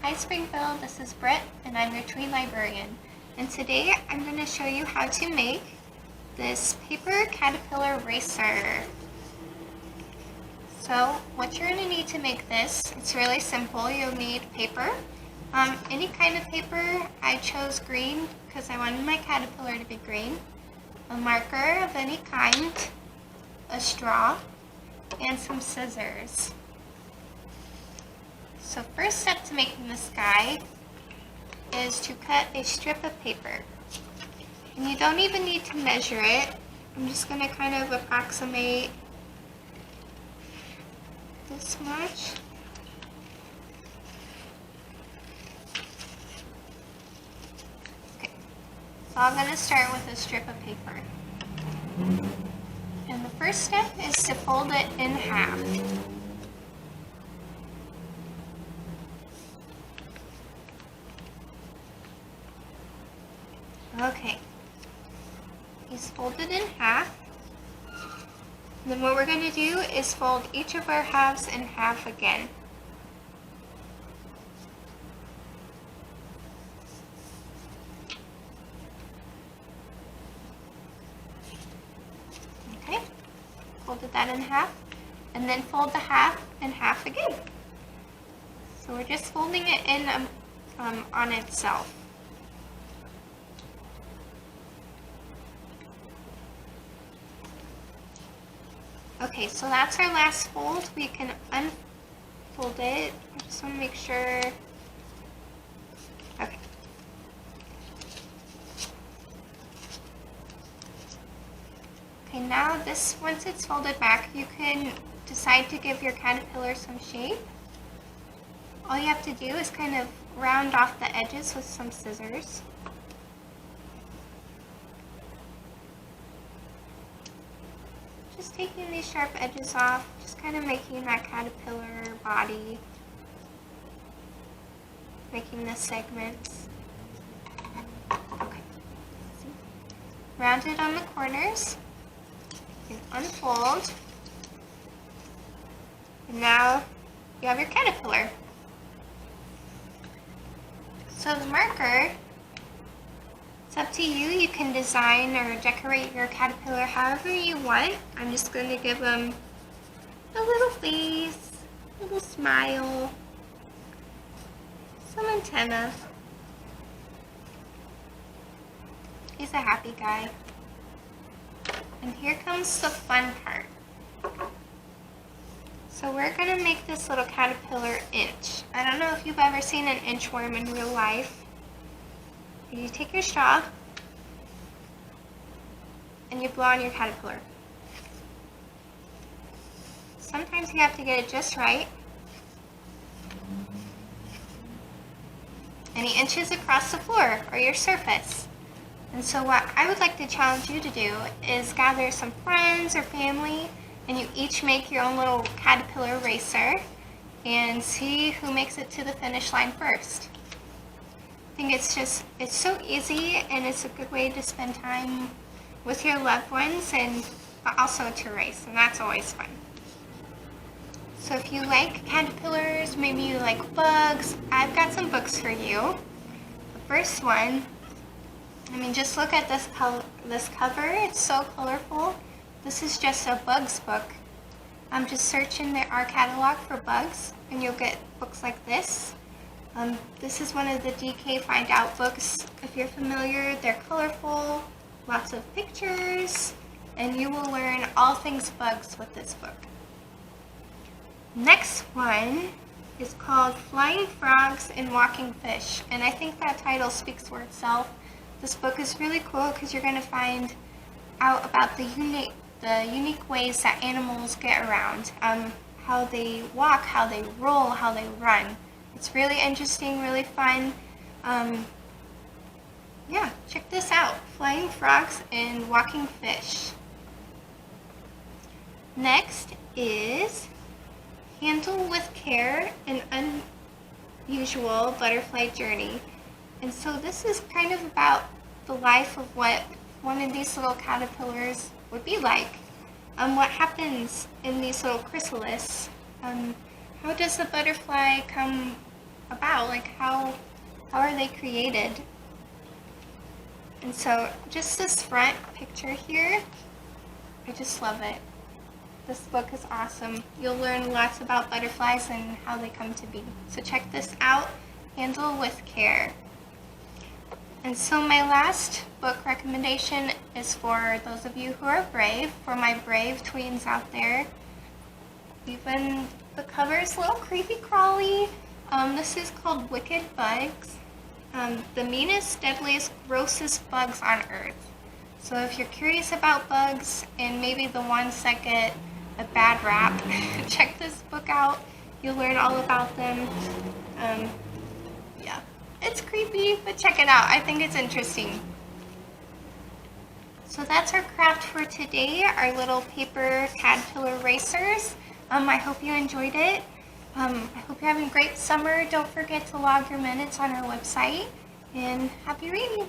Hi Springville, this is Britt and I'm your Tween librarian. And today I'm going to show you how to make this paper caterpillar racer. So what you're going to need to make this, it's really simple. You'll need paper, any kind of paper. I chose green because I wanted my caterpillar to be green, a marker of any kind, a straw, and some scissors. So first step to making this guy is to cut a strip of paper. And you don't even need to measure it. I'm just going to kind of approximate this much. Okay, so I'm going to start with a strip of paper. And the first step is to fold it in half. Okay, he's folded in half. And then what we're going to do is fold each of our halves in half again. Okay, folded that in half, and then fold the half in half again. So we're just folding it in on itself. Okay, so that's our last fold. We can unfold it. I just want to make sure. Okay. Okay, now this, once it's folded back, you can decide to give your caterpillar some shape. All you have to do is kind of round off the edges with some scissors. Just taking these sharp edges off, just kind of making that caterpillar body, making the segments. Okay. See? Round it on the corners, and unfold, and now you have your caterpillar. So the marker, it's up to you. You can design or decorate your caterpillar however you want. I'm just going to give him a little face, a little smile, some antenna. He's a happy guy. And here comes the fun part. So we're going to make this little caterpillar inch. I don't know if you've ever seen an inchworm in real life. You take your straw and you blow on your caterpillar. Sometimes you have to get it just right. And he inches across the floor or your surface. And so what I would like to challenge you to do is gather some friends or family and you each make your own little caterpillar racer and see who makes it to the finish line first. I think it's so easy and it's a good way to spend time with your loved ones and also to race, and that's always fun. So if you like caterpillars, maybe you like bugs, I've got some books for you. The first one, I mean, just look at this cover, it's so colorful. This is just a bugs book. Just search in our catalog for bugs and you'll get books like this. This is one of the DK Find Out books. If you're familiar, they're colorful, lots of pictures, and you will learn all things bugs with this book. Next one is called Flying Frogs and Walking Fish, and I think that title speaks for itself. This book is really cool because you're going to find out about the unique ways that animals get around, how they walk, how they roll, how they run. It's really interesting, really fun. Yeah, check this out. Flying Frogs and Walking Fish. Next is Handle with Care an Unusual Butterfly Journey. And so this is kind of about the life of what one of these little caterpillars would be like. What happens in these little chrysalis? How does the butterfly come about, like how are they created. And so just this front picture here, I just love it. This book is awesome. You'll learn lots about butterflies and how they come to be. So check this out, Handle with Care. And so my last book recommendation is for those of you who are brave, for my brave tweens out there. Even the cover is a little creepy crawly. This is called Wicked Bugs. The meanest, deadliest, grossest bugs on earth. So if you're curious about bugs and maybe the ones that get a bad rap, check this book out. You'll learn all about them. Yeah, it's creepy, but check it out. I think it's interesting. So that's our craft for today, our little paper caterpillar racers. I hope you enjoyed it. I hope you're having a great summer. Don't forget to log your minutes on our website, and happy reading!